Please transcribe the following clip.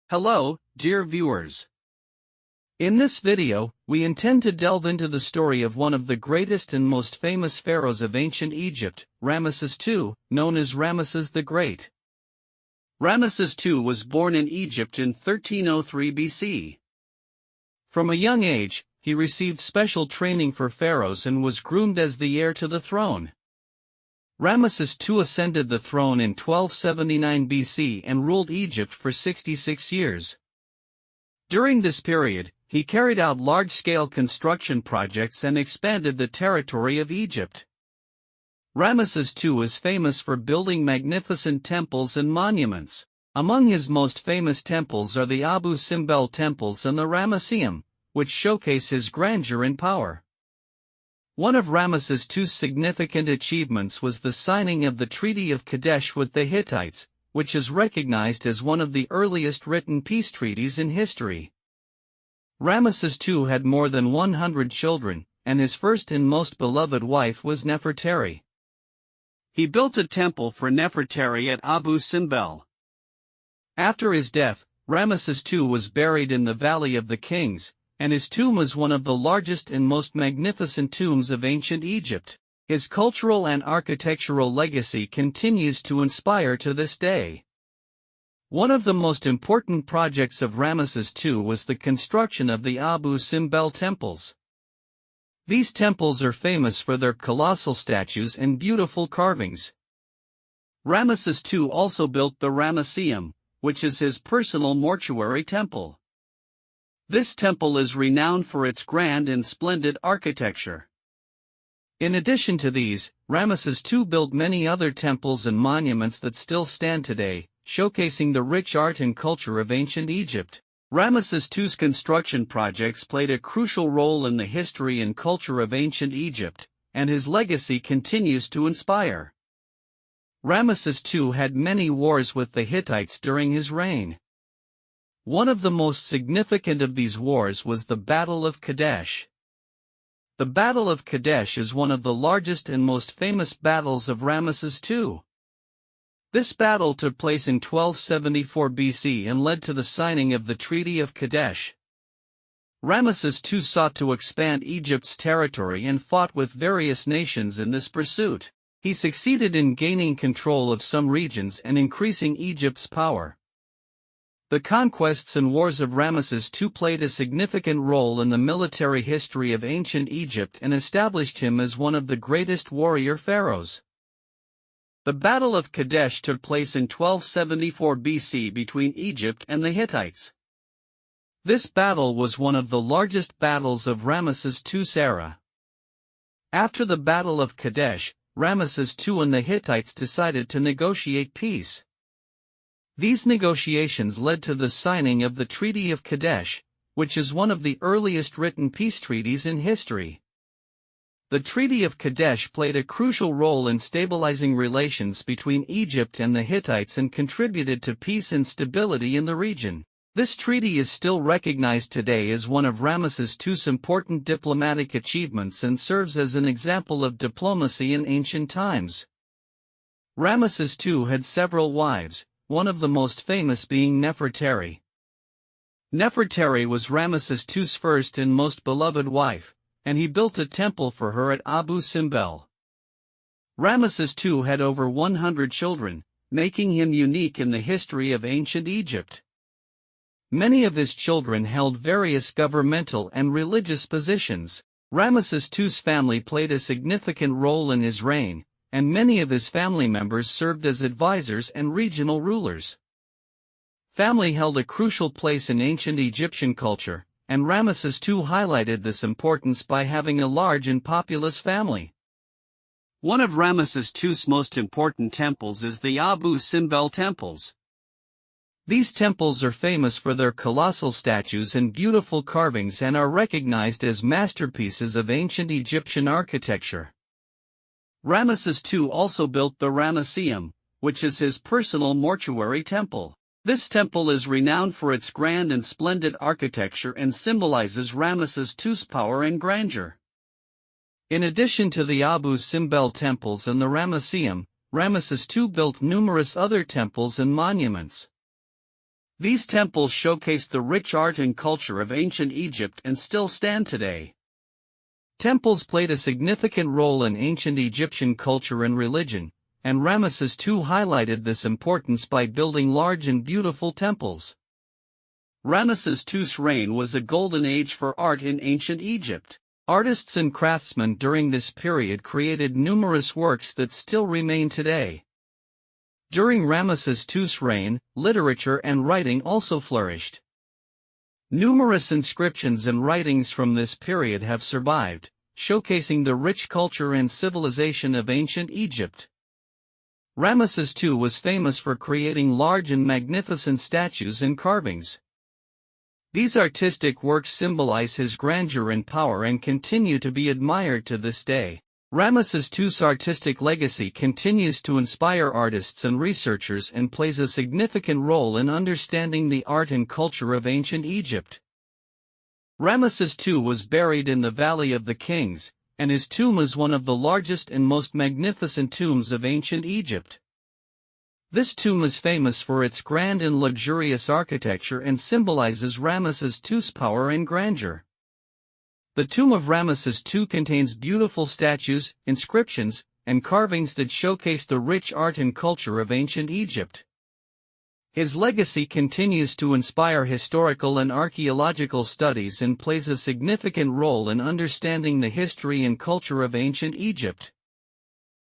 Hello, dear viewers. In this video, we intend to delve into the story of one of the greatest and most famous pharaohs of ancient Egypt, Ramesses II, known as Ramesses the Great. Ramesses II was born in Egypt in 1303 BC. From a young age, he received special training for pharaohs and was groomed as the heir to the throne. Ramesses II ascended the throne in 1279 BC and ruled Egypt for 66 years. During this period, he carried out large-scale construction projects and expanded the territory of Egypt. Ramesses II is famous for building magnificent temples and monuments. Among his most famous temples are the Abu Simbel temples and the Ramesseum, which showcase his grandeur and power. One of Ramesses II's significant achievements was the signing of the Treaty of Kadesh with the Hittites, which is recognized as one of the earliest written peace treaties in history. Ramesses II had more than 100 children, and his first and most beloved wife was Nefertari. He built a temple for Nefertari at Abu Simbel. After his death, Ramesses II was buried in the Valley of the Kings, and his tomb is one of the largest and most magnificent tombs of ancient Egypt. His cultural and architectural legacy continues to inspire to this day. One of the most important projects of Ramesses II was the construction of the Abu Simbel temples. These temples are famous for their colossal statues and beautiful carvings. Ramesses II also built the Ramesseum, which is his personal mortuary temple. This temple is renowned for its grand and splendid architecture. In addition to these, Ramesses II built many other temples and monuments that still stand today, showcasing the rich art and culture of ancient Egypt. Ramesses II's construction projects played a crucial role in the history and culture of ancient Egypt, and his legacy continues to inspire. Ramesses II had many wars with the Hittites during his reign. One of the most significant of these wars was the Battle of Kadesh. The Battle of Kadesh is one of the largest and most famous battles of Ramesses II. This battle took place in 1274 BC and led to the signing of the Treaty of Kadesh. Ramesses II sought to expand Egypt's territory and fought with various nations in this pursuit. He succeeded in gaining control of some regions and increasing Egypt's power. The conquests and wars of Ramesses II played a significant role in the military history of ancient Egypt and established him as one of the greatest warrior pharaohs. The Battle of Kadesh took place in 1274 BC between Egypt and the Hittites. This battle was one of the largest battles of Ramesses II's era. After the Battle of Kadesh, Ramesses II and the Hittites decided to negotiate peace. These negotiations led to the signing of the Treaty of Kadesh, which is one of the earliest written peace treaties in history. The Treaty of Kadesh played a crucial role in stabilizing relations between Egypt and the Hittites and contributed to peace and stability in the region. This treaty is still recognized today as one of Ramesses II's important diplomatic achievements and serves as an example of diplomacy in ancient times. Ramesses II had several wives, one of the most famous being Nefertari. Nefertari was Ramesses II's first and most beloved wife, and he built a temple for her at Abu Simbel. Ramesses II had over 100 children, making him unique in the history of ancient Egypt. Many of his children held various governmental and religious positions. Ramesses II's family played a significant role in his reign, and many of his family members served as advisors and regional rulers. Family held a crucial place in ancient Egyptian culture, and Ramesses II highlighted this importance by having a large and populous family. One of Ramesses II's most important temples is the Abu Simbel temples. These temples are famous for their colossal statues and beautiful carvings and are recognized as masterpieces of ancient Egyptian architecture. Ramesses II also built the Ramesseum, which is his personal mortuary temple. This temple is renowned for its grand and splendid architecture and symbolizes Ramesses II's power and grandeur. In addition to the Abu Simbel temples and the Ramesseum, Ramesses II built numerous other temples and monuments. These temples showcase the rich art and culture of ancient Egypt and still stand today. Temples played a significant role in ancient Egyptian culture and religion, and Ramesses II highlighted this importance by building large and beautiful temples. Ramesses II's reign was a golden age for art in ancient Egypt. Artists and craftsmen during this period created numerous works that still remain today. During Ramesses II's reign, literature and writing also flourished. Numerous inscriptions and writings from this period have survived, showcasing the rich culture and civilization of ancient Egypt. Ramesses II was famous for creating large and magnificent statues and carvings. These artistic works symbolize his grandeur and power and continue to be admired to this day. Ramesses II's artistic legacy continues to inspire artists and researchers and plays a significant role in understanding the art and culture of ancient Egypt. Ramesses II was buried in the Valley of the Kings, and his tomb is one of the largest and most magnificent tombs of ancient Egypt. This tomb is famous for its grand and luxurious architecture and symbolizes Ramesses II's power and grandeur. The tomb of Ramesses II contains beautiful statues, inscriptions, and carvings that showcase the rich art and culture of ancient Egypt. His legacy continues to inspire historical and archaeological studies and plays a significant role in understanding the history and culture of ancient Egypt.